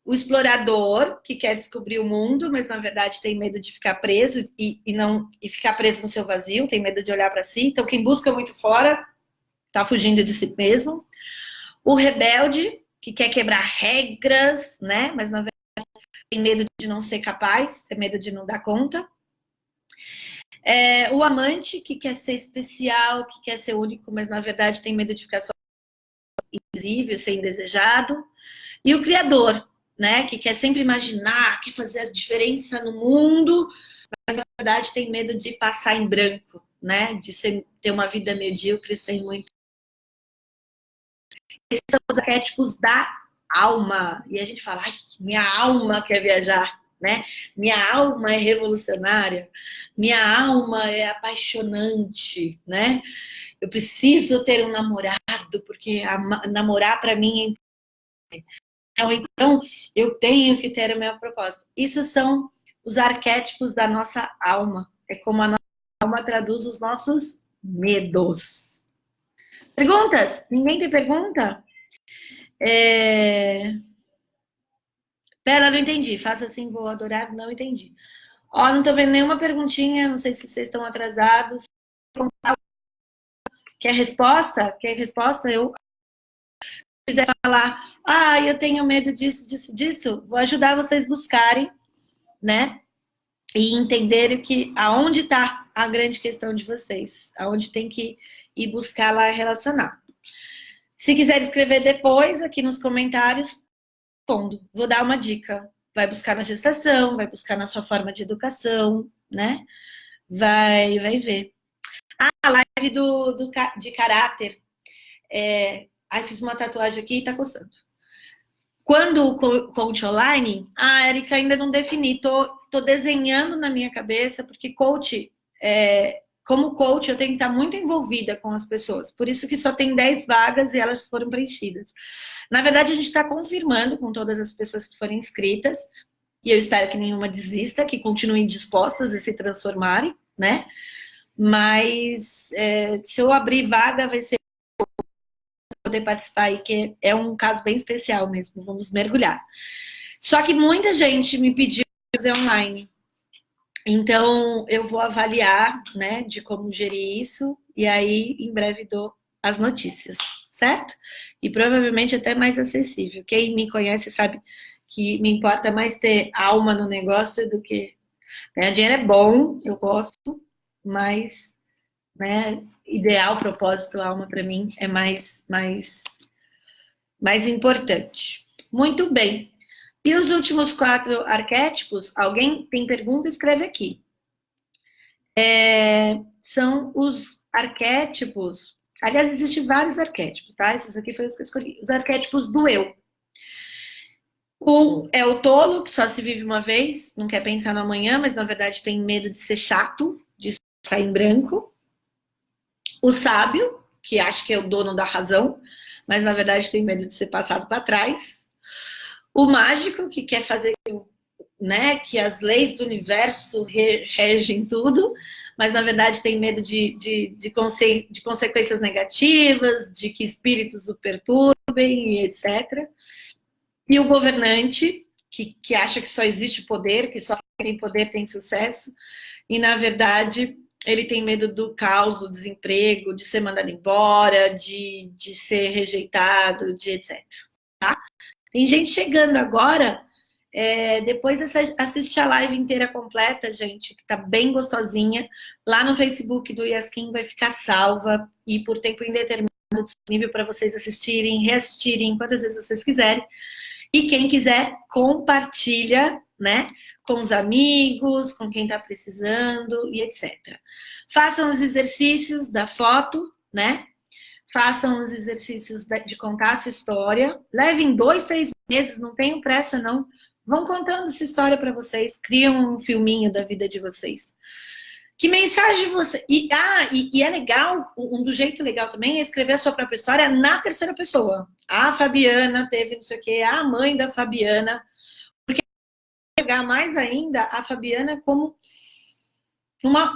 O explorador, que quer descobrir o mundo, mas na verdade tem medo de ficar preso e ficar preso no seu vazio, tem medo de olhar para si. Então, quem busca muito fora está fugindo de si mesmo. O rebelde, que quer quebrar regras, né? Mas na verdade tem medo de não ser capaz, tem medo de não dar conta. O amante, que quer ser especial, que quer ser único, mas na verdade tem medo de ficar só invisível, ser indesejado. E o criador, né, que quer sempre imaginar, quer fazer a diferença no mundo, mas na verdade tem medo de passar em branco, né, de ter uma vida medíocre sem muito. Esses são os arquétipos da alma. E a gente fala, ai, minha alma quer viajar, né? Minha alma é revolucionária, minha alma é apaixonante, né? Eu preciso ter um namorado, porque namorar para mim é então eu tenho que ter o meu propósito. Isso são os arquétipos da nossa alma. É como a nossa alma traduz os nossos medos. Perguntas? Ninguém tem pergunta? Pera, não entendi. Faça assim, vou adorar. Não entendi. Ó, não tô vendo nenhuma perguntinha. Não sei se vocês estão atrasados. Quer resposta? Quer resposta? Eu quiser falar, eu tenho medo disso, disso, disso, vou ajudar vocês buscarem, né? E entenderem que aonde está a grande questão de vocês, aonde tem que ir buscar lá relacionar. Se quiser escrever depois, aqui nos comentários, respondo. Vou dar uma dica. Vai buscar na gestação, vai buscar na sua forma de educação, né? Vai ver. A live de caráter. Fiz uma tatuagem aqui e tá coçando. Quando o coach online, Erika, ainda não defini. Tô desenhando na minha cabeça, porque coach, como coach, eu tenho que estar muito envolvida com as pessoas. Por isso que só tem 10 vagas e elas foram preenchidas. Na verdade, a gente está confirmando com todas as pessoas que forem inscritas, e eu espero que nenhuma desista, que continuem dispostas a se transformarem, né? Mas se eu abrir vaga, vai ser poder participar aí, que é um caso bem especial mesmo, vamos mergulhar. Só que muita gente me pediu fazer online. Então, eu vou avaliar, né, de como gerir isso, e aí, em breve, dou as notícias, certo? E provavelmente até mais acessível. Quem me conhece sabe que me importa mais ter alma no negócio do que... Ganhar dinheiro é bom, eu gosto, mas, né, ideal, propósito, alma, para mim, é mais importante. Muito bem. E os últimos 4 arquétipos, alguém tem pergunta? Escreve aqui. São os arquétipos, aliás, existem vários arquétipos, tá? Esses aqui foi os que eu escolhi. Os arquétipos do eu. Um é o tolo, que só se vive uma vez, não quer pensar no amanhã, mas na verdade tem medo de ser chato, de sair em branco. O sábio, que acha que é o dono da razão, mas na verdade tem medo de ser passado para trás. O mágico, que quer fazer, né, que as leis do universo regem tudo, mas na verdade tem medo de consequências negativas, de que espíritos o perturbem, e etc. E o governante, que acha que só existe poder, que só quem tem poder tem sucesso, e na verdade ele tem medo do caos, do desemprego, de ser mandado embora, de ser rejeitado, de etc. Tá? Tem gente chegando agora, depois assiste a live inteira completa, gente, que tá bem gostosinha. Lá no Facebook do Yaskin vai ficar salva e por tempo indeterminado disponível para vocês assistirem, reassistirem quantas vezes vocês quiserem. E quem quiser, compartilha, né? Com os amigos, com quem está precisando e etc. Façam os exercícios da foto, né? Façam os exercícios de contar a sua história. Levem 2, 3 meses, não tenham pressa, não. Vão contando sua história para vocês. Criam um filminho da vida de vocês. Que mensagem você... E é legal, do jeito legal também, é escrever a sua própria história na terceira pessoa. A Fabiana teve não sei o quê, a mãe da Fabiana. Porque pegar mais ainda a Fabiana como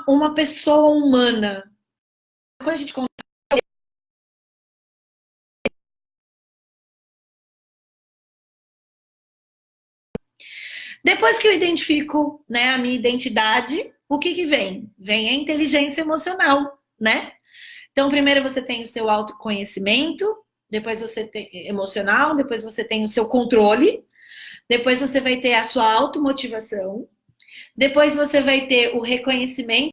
uma pessoa humana. Quando a gente conta... Depois que eu identifico, né, a minha identidade, o que vem? Vem a inteligência emocional, né? Então, primeiro você tem o seu autoconhecimento, depois você tem emocional, depois você tem o seu controle, depois você vai ter a sua automotivação, depois você vai ter o reconhecimento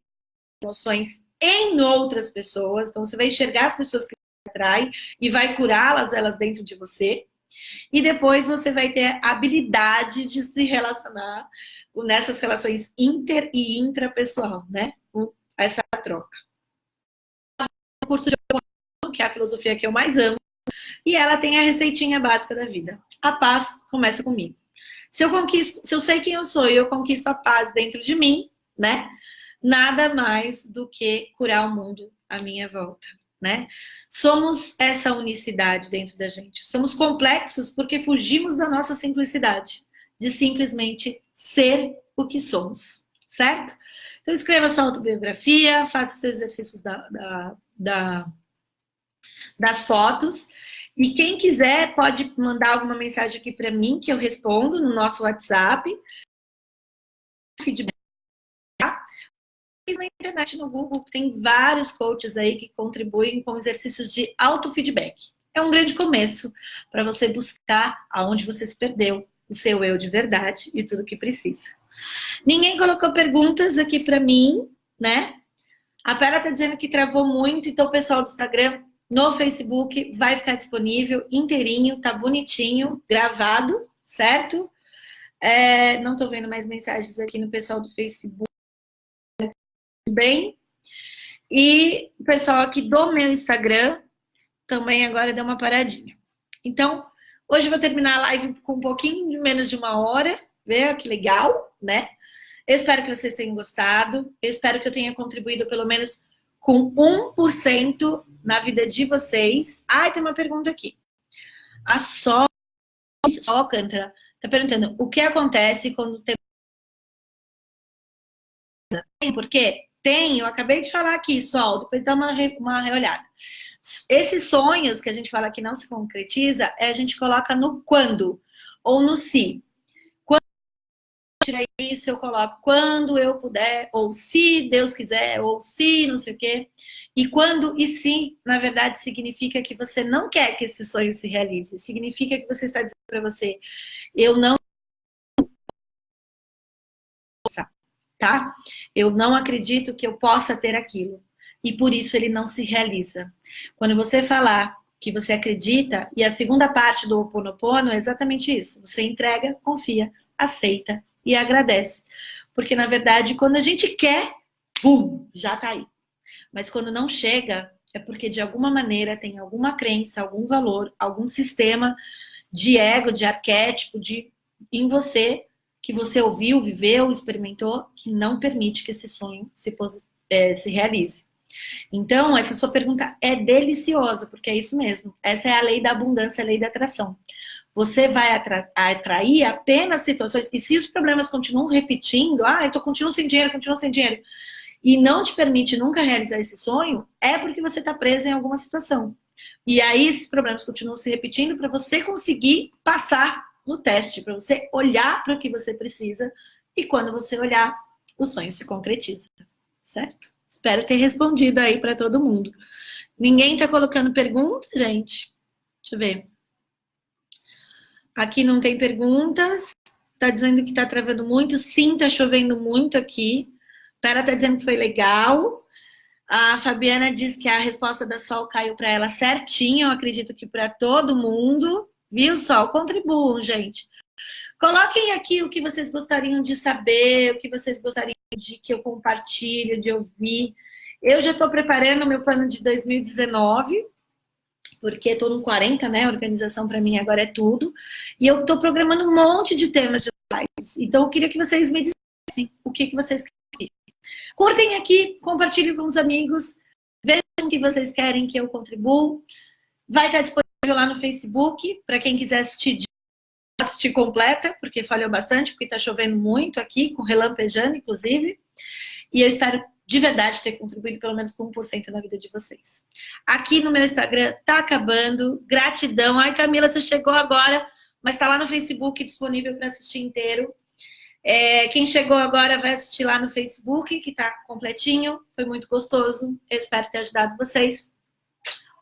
emoções em outras pessoas. Então, você vai enxergar as pessoas que você atrai e vai curá-las, elas dentro de você. E depois você vai ter a habilidade de se relacionar nessas relações inter e intrapessoal, né? Essa troca. O curso de Ho'oponopono, que é a filosofia que eu mais amo, e ela tem a receitinha básica da vida. A paz começa comigo. Se eu sei quem eu sou e eu conquisto a paz dentro de mim, né? Nada mais do que curar o mundo à minha volta, né? Somos essa unicidade dentro da gente. Somos complexos porque fugimos da nossa simplicidade, de simplesmente ser o que somos, certo? Então escreva sua autobiografia, faça os seus exercícios das fotos. E quem quiser pode mandar alguma mensagem aqui para mim, que eu respondo no nosso WhatsApp. Feedback. Na internet, no Google, tem vários coaches aí que contribuem com exercícios de autofeedback. É um grande começo para você buscar aonde você se perdeu, o seu eu de verdade e tudo que precisa. Ninguém colocou perguntas aqui para mim, né? A Pera tá dizendo que travou muito, então o pessoal do Instagram, no Facebook, vai ficar disponível inteirinho, tá bonitinho, gravado, certo? Não tô vendo mais mensagens aqui no pessoal do Facebook. Bem. E o pessoal aqui do meu Instagram também agora deu uma paradinha. Então, hoje eu vou terminar a live com um pouquinho menos de uma hora. Vê que legal, né? Eu espero que vocês tenham gostado. Eu espero que eu tenha contribuído pelo menos com 1% na vida de vocês. Tem uma pergunta aqui. A Sol Alcântara tá perguntando o que acontece quando tem... Por quê? Tem, eu acabei de falar aqui, Sol, depois dá uma reolhada. Esses sonhos que a gente fala que não se concretiza, a gente coloca no quando ou no se. Quando eu tiver isso, eu coloco quando eu puder, ou se Deus quiser, ou se não sei o quê. E quando e se, na verdade, significa que você não quer que esse sonho se realize. Significa que você está dizendo para você, eu não... Tá? Eu não acredito que eu possa ter aquilo. E por isso ele não se realiza. Quando você falar que você acredita, e a segunda parte do Ho'oponopono é exatamente isso. Você entrega, confia, aceita e agradece. Porque, na verdade, quando a gente quer, pum, já tá aí. Mas quando não chega, é porque de alguma maneira tem alguma crença, algum valor, algum sistema de ego, de arquétipo, em você, que você ouviu, viveu, experimentou, que não permite que esse sonho se realize. Então, essa sua pergunta é deliciosa, porque é isso mesmo. Essa é a lei da abundância, a lei da atração. Você vai atrair apenas situações, e se os problemas continuam repetindo, eu continuo sem dinheiro, e não te permite nunca realizar esse sonho, é porque você está preso em alguma situação. E aí esses problemas continuam se repetindo para você conseguir passar no teste, para você olhar para o que você precisa, e quando você olhar, o sonho se concretiza, certo? Espero ter respondido aí para todo mundo. Ninguém está colocando pergunta, gente? Deixa eu ver. Aqui não tem perguntas. Está dizendo que está travando muito. Sim, está chovendo muito aqui. Pera está dizendo que foi legal. A Fabiana diz que a resposta da Sol caiu para ela certinho. Eu acredito que para todo mundo. Viu, Sol? Contribuam, gente. Coloquem aqui o que vocês gostariam de saber, o que vocês gostariam de que eu compartilhe, de ouvir. Eu já estou preparando o meu plano de 2019, porque estou no 40, né? A organização para mim agora é tudo. E eu estou programando um monte de temas de lives. Então, eu queria que vocês me dissessem o que vocês querem. Curtem aqui, compartilhem com os amigos, vejam o que vocês querem que eu contribua. Vai estar disponível lá no Facebook, para quem quiser assistir completa, porque falhou bastante, porque está chovendo muito aqui, com relampejando, inclusive. E eu espero de verdade ter contribuído pelo menos com 1% na vida de vocês. Aqui no meu Instagram tá acabando. Gratidão. Ai, Camila, você chegou agora, mas tá lá no Facebook disponível para assistir inteiro. Quem chegou agora vai assistir lá no Facebook, que tá completinho. Foi muito gostoso. Eu espero ter ajudado vocês.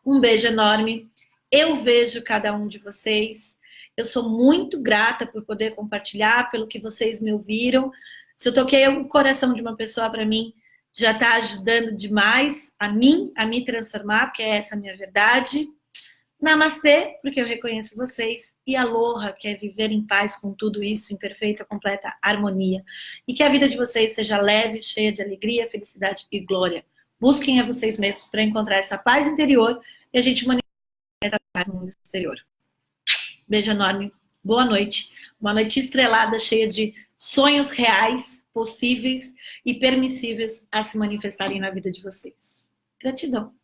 Um beijo enorme. Eu vejo cada um de vocês. Eu sou muito grata por poder compartilhar, pelo que vocês me ouviram. Se eu toquei o coração de uma pessoa, para mim, já está ajudando demais a me transformar, porque essa é a minha verdade. Namastê, porque eu reconheço vocês. E aloha, que é viver em paz com tudo isso, em perfeita, completa harmonia. E que a vida de vocês seja leve, cheia de alegria, felicidade e glória. Busquem a vocês mesmos para encontrar essa paz interior e a gente manifesta essa paz no mundo exterior. Beijo enorme. Boa noite. Uma noite estrelada, cheia de sonhos reais, possíveis e permissíveis a se manifestarem na vida de vocês. Gratidão.